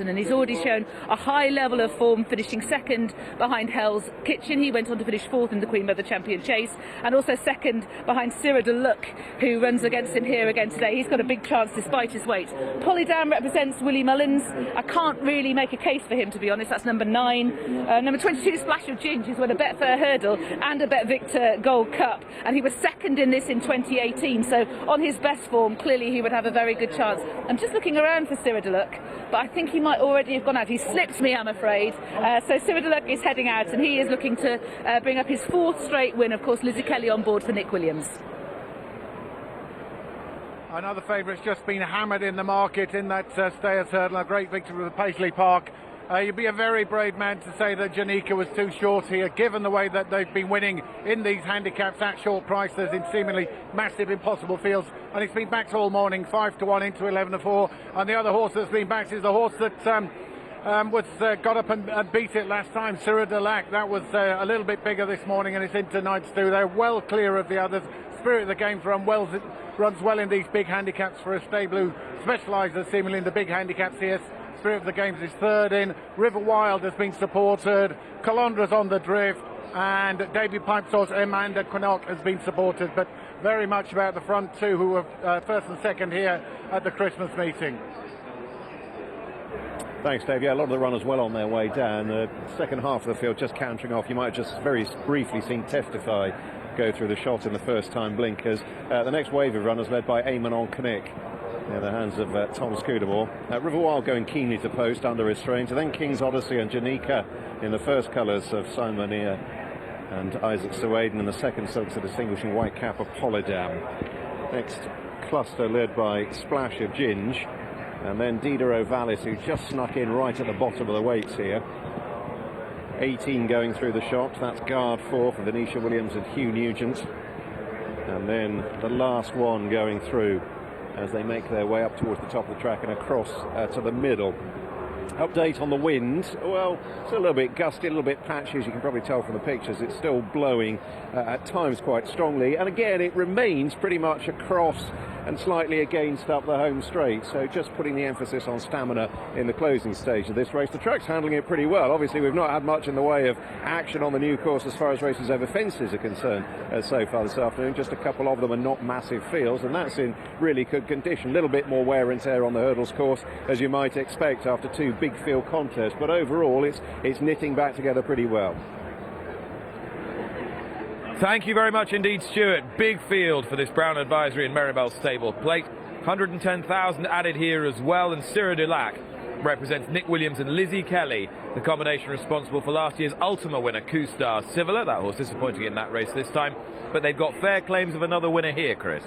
and he's already shown a high level of form, finishing second behind Hell's Kitchen. He went on to finish fourth in the Queen Mother Champion Chase, and also second behind Siruh, who runs against him here again today. He's got a big chance despite his weight. Polydam represents Willie Mullins. I can't really make a case for him, to be honest. That's number 9. Number 22, Splash of Ginge, who's won a Betfair Hurdle and a Bet Victor Gold Cup, and he was second in this in 2018, so on his best form, clearly he would have a very good chance. I'm just looking around for Siruh, but I think he might already have gone out. He slipped me, I'm afraid. So Siruh is heading out, and he is looking to bring up his 4th straight win. Of course, Lizzie Kelly on board for Nick Williams. Another favourite's just been hammered in the market in that Stayers Hurdle, a great victory with Paisley Park. You'd be a very brave man to say that Janika was too short here, given the way that they've been winning in these handicaps at short prices in seemingly massive, impossible fields. And it's been backed all morning, 5-1 into 11-4. And the other horse that's been backed is the horse that got up and beat it last time, Siruh de Lac. That was a little bit bigger this morning, and it's into Knights too. They're well clear of the others. Spirit of the Game's runs well in these big handicaps for a stable who specialises seemingly in the big handicaps here. Spirit of the Games is 3rd in. River Wild has been supported. Colondra's on the drift, and David Pipesource Amanda Quinnock has been supported, but very much about the front two, who were 1st and 2nd here at the Christmas meeting. Thanks, Dave. Yeah, a lot of the runners well on their way down. The second half of the field just countering off. You might have just very briefly seen Testify go through the shot in the first time blinkers. The next wave of runners led by Eamon on Knick. In the hands of Tom Scudamore. River Wild going keenly to post under restraint, and then King's Odyssey and Janika in the first colours of Simon Monier and Isaac Suaden in the second silks, a distinguishing white cap of Polydam. Next cluster led by Splash of Ginge, and then Diderot Vallis, who just snuck in right at the bottom of the weights here. 18 going through the shot, that's guard 4 for Venetia Williams and Hugh Nugent. And then the last one going through as they make their way up towards the top of the track and across to the middle. Update on the wind. Well, it's a little bit gusty, a little bit patchy, as you can probably tell from the pictures. It's still blowing at times quite strongly, and again it remains pretty much across and slightly against up the home straight, so just putting the emphasis on stamina in the closing stage of this race. The track's handling it pretty well. Obviously we've not had much in the way of action on the new course as far as races over fences are concerned so far this afternoon. Just a couple of them and not massive fields, and that's in really good condition. A little bit more wear and tear on the hurdles course, as you might expect after 2 big field contests, but overall it's knitting back together pretty well. Thank you very much indeed, Stuart. Big field for this Brown Advisory and Meribel Stable Plate. 110,000 added here as well, and Siruh de Lac represents Nick Williams and Lizzie Kelly, the combination responsible for last year's Ultima winner, Q-Star Civiler. That horse disappointing in that race this time, but they've got fair claims of another winner here, Chris.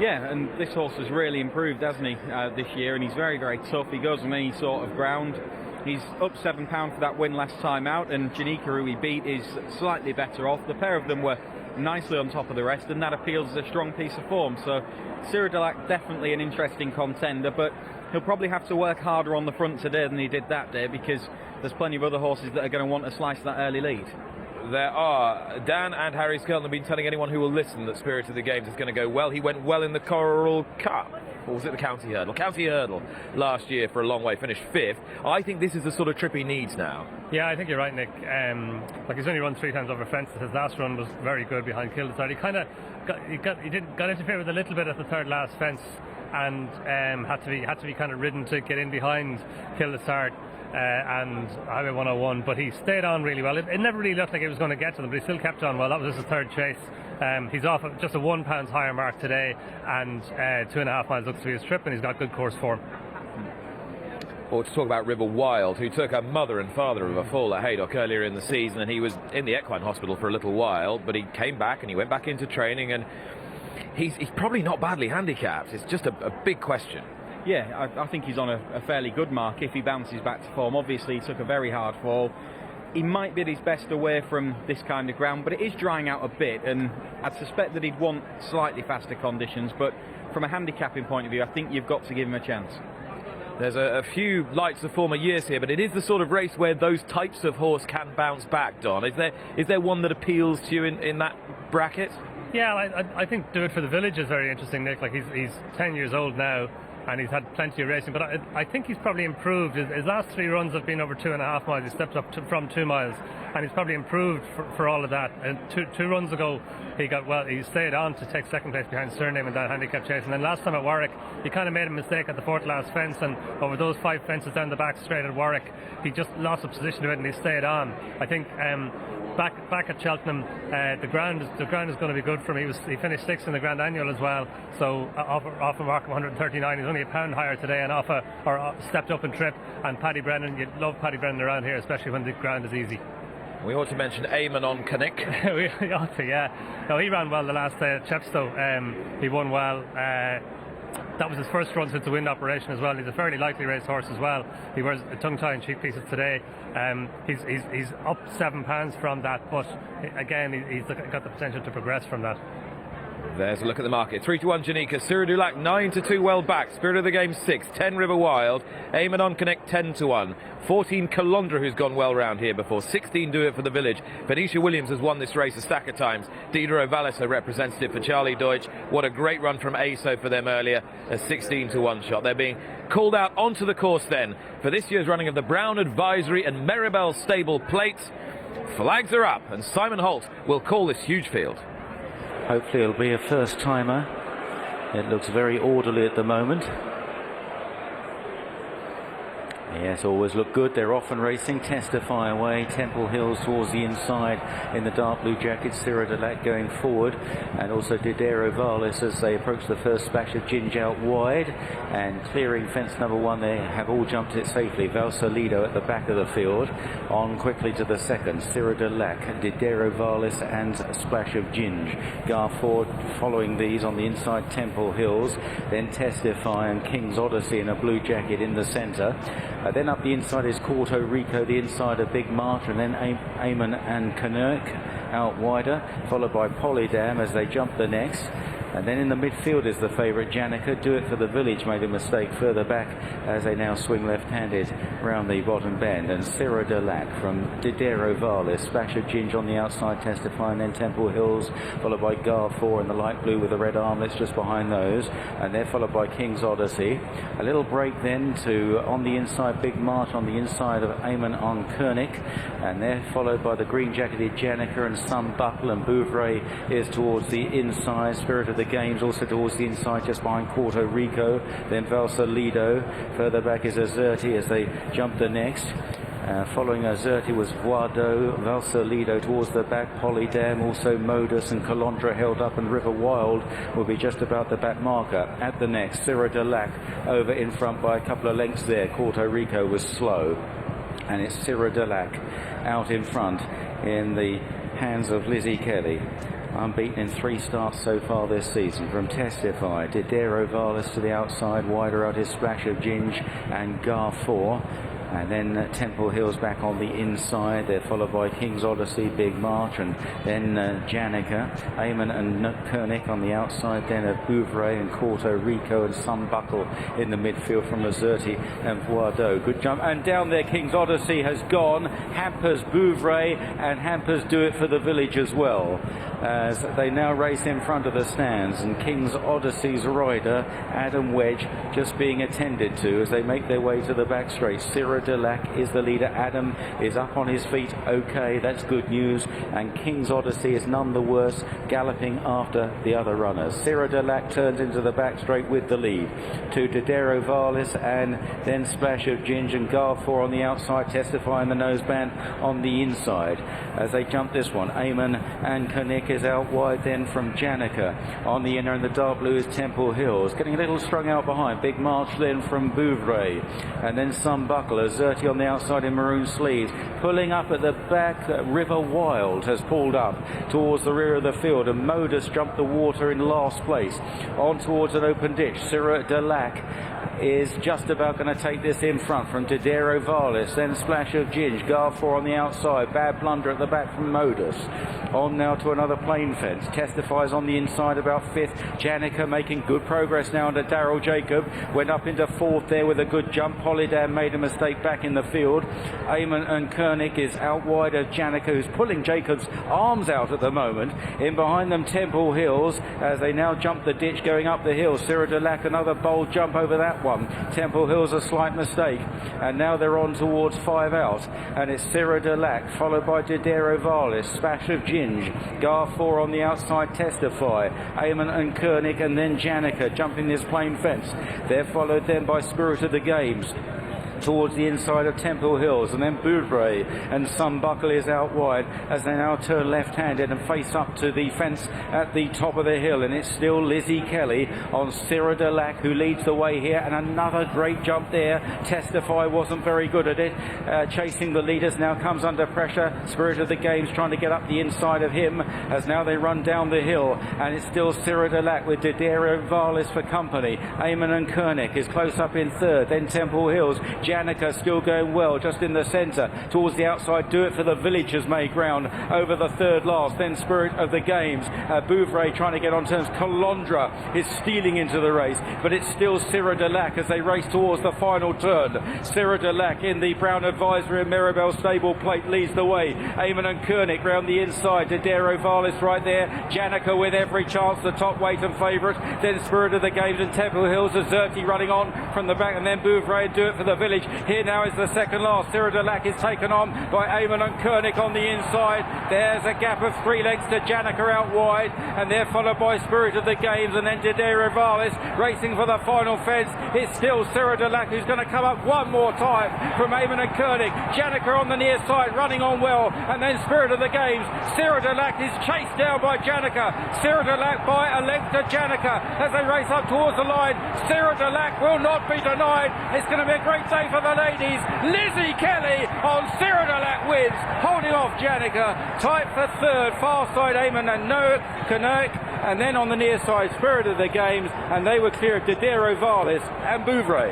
Yeah, and this horse has really improved, hasn't he, this year, and he's very, very tough. He goes on any sort of ground. He's up £7 for that win last time out, and Janika, who he beat, is slightly better off. The pair of them were nicely on top of the rest, and that appeals as a strong piece of form. So Siruh de Lac definitely an interesting contender, but he'll probably have to work harder on the front today than he did that day, because there's plenty of other horses that are going to want to slice that early lead. There are. Dan and Harry Skelton have been telling anyone who will listen that Spirit of the Games is going to go well. He went well in the Coral Cup, or was it the County Hurdle? County Hurdle last year for a long way, finished 5th. I think this is the sort of trip he needs now. Yeah, I think you're right, Nick. Like, he's only run 3 times over fences. His last run was very good behind Kildesart. He kind of got interfered with a little bit at the 3rd last fence, and had to be kind of ridden to get in behind Kildesart and Highway 101, but he stayed on really well. It never really looked like it was going to get to them, but he still kept on well. That was his 3rd chase. He's off at just a £1 higher mark today, and 2.5 miles looks to be his trip, and he's got good course form. Or to talk about River Wild, who took a mother and father of a fall at Haydock earlier in the season, and he was in the equine hospital for a little while, but he came back and he went back into training, and he's probably not badly handicapped. It's just a big question. Yeah, I think he's on a fairly good mark if he bounces back to form. Obviously, he took a very hard fall. He might be at his best away from this kind of ground, but it is drying out a bit, and I'd suspect that he'd want slightly faster conditions, but from a handicapping point of view, I think you've got to give him a chance. There's a few lights of former years here, but it is the sort of race where those types of horse can bounce back, Don. Is there one that appeals to you in that bracket? Yeah, I think Do It for the Village is very interesting, Nick. Like, he's 10 years old now. and he's had plenty of racing. But I think he's probably improved. His last 3 runs have been over 2.5 miles. He stepped up from 2 miles, and he's probably improved for all of that. And two runs ago, he stayed on to take second place behind Surname in that handicap chase. And then last time at Warwick, he kind of made a mistake at the 4th last fence, and over those 5 fences down the back straight at Warwick, he just lost the position of it, and he stayed on. I think back at Cheltenham, the ground is going to be good for him. He finished 6th in the Grand Annual as well, so off a mark of 139. He's only a pound higher today, and stepped up in trip. And Paddy Brennan, you love Paddy Brennan around here, especially when the ground is easy. We ought to mention Eamon on Canick. We ought to, yeah. No, he ran well the last day at Chepstow. He won well. That was his first run since the wind operation as well. He's a fairly likely race horse as well. He wears a tongue tie and cheek pieces today. He's up £7 from that, but again, he's got the potential to progress from that. There's a look at the market. 3-1 Janika, Siruh Dulac 9-2 well back, Spirit of the Game 6, 10 River Wild, Eamon on Connect 10-1, 14 Kalondra, who's gone well round here before, 16 Do It for the Village. Venetia Williams has won this race a stack of times. Diderot Vallis, a representative for Charlie Deutsch. What a great run from ASO for them earlier, a 16-1 shot. They're being called out onto the course then for this year's running of the Brown Advisory and Meribel Stable Plates. Flags are up, and Simon Holt will call this huge field. Hopefully it'll be a first timer. It looks very orderly at the moment. Yes, always look good. They're off and racing. Testify away. Temple Hills towards the inside in the dark blue jacket. Siruh Dulac going forward, and also Diderot Vallis as they approach the first splash of Ginge out wide and clearing fence number 1. They have all jumped it safely. Valsalido at the back of the field. On quickly to the second. Siruh Dulac, Diderot Vallis and splash of Ginge. Garford following these on the inside. Temple Hills, then Testify and King's Odyssey in a blue jacket in the centre. Then up the inside is Puerto Rico, the inside of Big Martyr, and then Eamon and Canuck out wider, followed by Polydam as they jump the next. And then in the midfield is the favourite Janica. Do It for the Village made a mistake further back as they now swing left-handed round the bottom bend. And Siruh Dulac from Diderot Vallis, splash of Ginge on the outside, Testify, and then Temple Hills, followed by Gar4 in the light blue with the red armlets just behind those. And they're followed by King's Odyssey. A little break then to on the inside Big March on the inside of Eamon on Kernick. And they're followed by the green-jacketed Janica and Sun Buckle, and Bouvray is towards the inside. Spirit of the Games also towards the inside just behind Puerto Rico. Then Valsalido. Further back is Azerti as they jump the next. Following Azerti was Voideau, Valsalido towards the back, Polydam, also Modus and Kalondra held up, and River Wild will be just about the back marker. At the next, Siruh Dulac over in front by a couple of lengths there. Puerto Rico was slow, and it's Siruh Dulac out in front in the hands of Lizzie Kelly. Unbeaten in 3 starts so far this season. From Testify, Diderot Vallis to the outside, wider out his splash of Ginge and Gar4. And then Temple Hills back on the inside. They're followed by King's Odyssey, Big March, and then Janica, Eamon and Kernick on the outside. Then Bouvray and Puerto Rico and Sun Buckle in the midfield from Azerti and Voideau. Good jump. And down there, King's Odyssey has gone. Hampers Bouvray and hampers Do It for the Village as well, as they now race in front of the stands. And King's Odyssey's rider, Adam Wedge, just being attended to as they make their way to the back straight. Siruh Dulac is the leader. Adam is up on his feet. Okay, that's good news. And King's Odyssey is none the worse, galloping after the other runners. Siruh Dulac turns into the back straight with the lead to Diderot Vallis, and then splash of Ginge and Gar4 on the outside, Testifying the noseband on the inside. As they jump this one, Eamon and Kernick is out wide then from Janica. On the inner in the dark blue is Temple Hills, getting a little strung out behind. Big March then from Bouvray, and then Sun Buckle. Azerti on the outside in maroon sleeves. Pulling up at the back, River Wild has pulled up towards the rear of the field, and Modus jumped the water in last place. On towards an open ditch, Siruh Dulac is just about going to take this in front from Didero Varlis, then Splash of Ginge, Guard 4 on the outside, bad blunder at the back from Modus. On now to another plain fence. Testifies on the inside about 5th. Janica making good progress now under Daryl Jacob. Went up into 4th there with a good jump. Holiday made a mistake back in the field. Eamon and Koenig is out wide of Janica, who's pulling Jacob's arms out at the moment. In behind them, Temple Hills, as they now jump the ditch going up the hill. Siruh Delac, another bold jump over that one. Temple Hills, a slight mistake. And now they're on towards 5 out. And it's Siruh Delac, followed by Didero Varlis, Splash of Ginge, Gar 4 on the outside, Testify, Eamon and Koenig, and then Janica jumping this plain fence. They're followed then by Spirit of the Games towards the inside of Temple Hills, and then Boudray and Sunbuckle is out wide as they now turn left-handed and face up to the fence at the top of the hill, and it's still Lizzie Kelly on Siruh Delac who leads the way here, and another great jump there. Testify wasn't very good at it, chasing the leaders, now comes under pressure. Spirit of the Games trying to get up the inside of him as now they run down the hill, and it's still Siruh Delac with Didero Varlis for company. Eamon and Koenig is close up in 3rd, then Temple Hills. Janica still going well, just in the centre, towards the outside. Do It for the Village has made ground over the 3rd last. Then Spirit of the Games, Bouvray trying to get on terms. Colondra is stealing into the race, but it's still Siruh Delac as they race towards the final turn. Siruh Delac in the Brown Advisory and Mirabelle Stable plate leads the way. Eamon and Koenig round the inside. Didero Varlis right there. Janica with every chance, the top weight and favourite. Then Spirit of the Games and Temple Hills. Azerti running on from the back, and then Bouvray Do It for the Village. Here now is the second last. Siruh Delac is taken on by Eamon and Koenig on the inside. There's a gap of 3 lengths to Janica out wide, and they're followed by Spirit of the Games, and then Didero Varlis racing for the final fence. It's still Siruh Delac who's going to come up one more time from Eamon and Koenig. Janica on the near side running on well, and then Spirit of the Games. Siruh Delac is chased down by Janica. Siruh Delac by a length to Janica as they race up towards the line. Siruh Delac will not be denied. It's going to be a great day for the ladies. Lizzie Kelly on Siruh Delac wins, holding off Janica. Tight for 3rd, far side Eamon and Koenig, and then on the near side Spirit of the Games, and they were clear of Didero Varlis and Bouvray.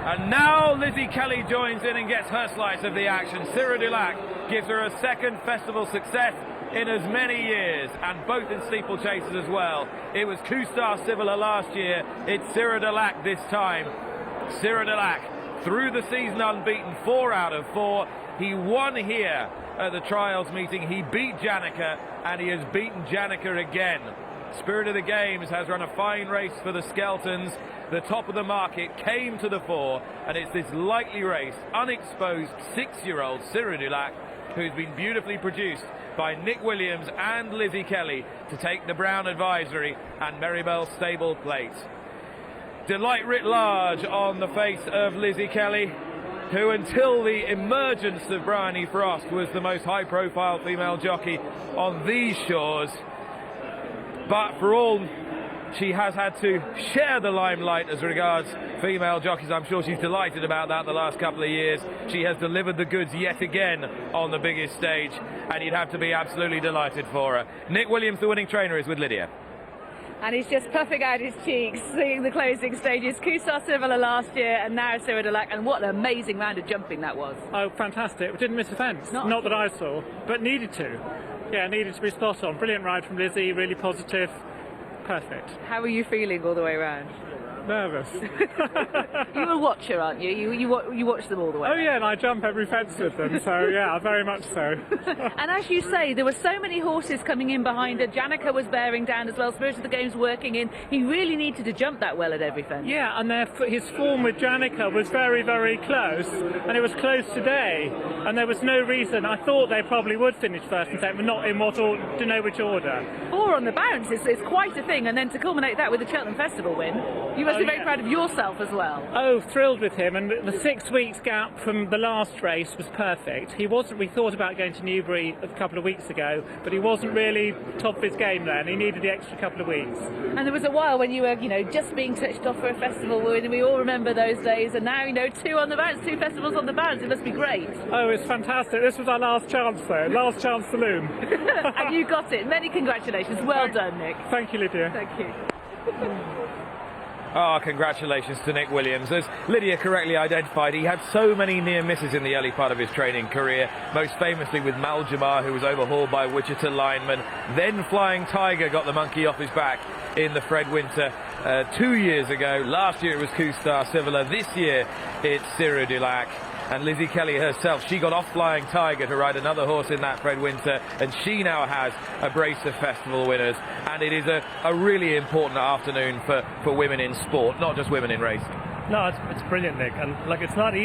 And now Lizzie Kelly joins in and gets her slice of the action. Siruh Delac gives her a 2nd festival success in as many years, and both in steeplechases as well. It was Kustar Civilar last year, it's Siruh Delac this time. Siruh Delac through the season unbeaten, 4 out of 4. He won here at the trials meeting. He beat Janica, and he has beaten Janica again. Spirit of the Games has run a fine race for the Skeltons. The top of the market came to the fore, and it's this lightly raced, unexposed 6-year-old Siruh Delac who's been beautifully produced by Nick Williams and Lizzie Kelly to take the Brown Advisory and Meribel Stable plate. Delight writ large on the face of Lizzie Kelly, who until the emergence of Bryony Frost was the most high-profile female jockey on these shores. But for all she has had to share the limelight as regards female jockeys, I'm sure she's delighted about that the last couple of years. She has delivered the goods yet again on the biggest stage, and you'd have to be absolutely delighted for her. Nick Williams, the winning trainer, is with Lydia. And he's just puffing out his cheeks, seeing the closing stages. Kustar Civilar last year, and now Siruh Delac, and what an amazing round of jumping that was. Oh, fantastic. We didn't miss a fence. Not that I saw, but needed to. Yeah, needed to be spot on. Brilliant ride from Lizzie, really positive. Perfect. How are you feeling all the way around? Nervous. You're a watcher, aren't you? You watch them all the way. Oh yeah, and I jump every fence with them, so yeah, very much so. And as you say, there were so many horses coming in behind her. Janica was bearing down as well. Spirit of the Games working in. He really needed to jump that well at every fence. Yeah, and his form with Janica was very, very close, and it was close today. And there was no reason. I thought they probably would finish 1st and 2nd, but not in what order, to know which order. 4 on the bounce is quite a thing, and then to culminate that with the Cheltenham Festival win, you must be very proud of yourself as well. Oh, thrilled with him, and the 6 weeks gap from the last race was perfect. He wasn't. We thought about going to Newbury a couple of weeks ago, but he wasn't really top of his game then. He needed the extra couple of weeks. And there was a while when you were, just being touched off for a festival win, and we all remember those days. And now, 2 on the bounce, 2 festivals on the bounce. It must be great. Oh, it's fantastic. This was our last chance, though. Last chance to loom. And you got it. Many congratulations. Well done, Nick. Thank you, Lydia. Thank you. Oh, congratulations to Nick Williams. As Lydia correctly identified, he had so many near misses in the early part of his training career, most famously with Maljamar, who was overhauled by Wichita lineman. Then Flying Tiger got the monkey off his back in the Fred Winter 2 years ago. Last year it was Kustar Civala. This year it's Siruh Dulac. And Lizzie Kelly herself, she got off Flying Tiger to ride another horse in that Fred Winter, and she now has a brace of festival winners. And it is a really important afternoon for women in sport, not just women in racing. No, it's brilliant, Nick. And like, it's not easy.